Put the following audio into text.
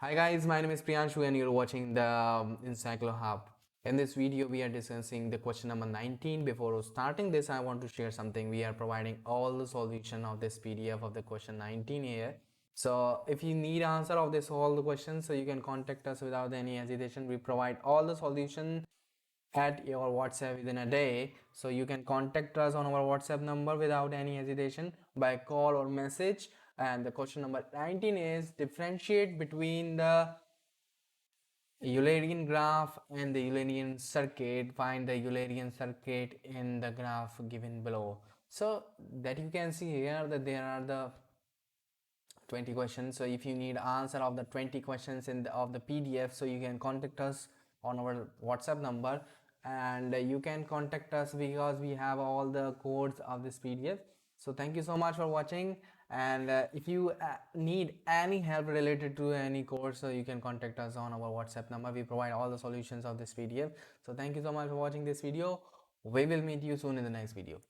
Hi guys, my name is Priyanshu and you're watching the Encyclo Hub. In this video, we are discussing the question number 19. Before starting this, I want to share something. We are providing all the solution of this PDF of the question 19 here. So if you need answer of this all the questions, so you can contact us without any hesitation. We provide all the solution at your WhatsApp within a day. So you can contact us on our WhatsApp number without any hesitation by call or message. And the question number 19 is differentiate between the Eulerian graph and the Eulerian circuit. Find the Eulerian circuit in the graph given below. So that you can see here that there are the 20 questions. So if you need answer of the 20 questions of the PDF, so you can contact us on our WhatsApp number, and you can contact us because we have all the codes of this PDF. So thank you so much for watching, and if you need any help related to any course, so you can contact us on our WhatsApp number. We provide all the solutions of this PDF. So thank you so much for watching this video. We will meet you soon in the next video.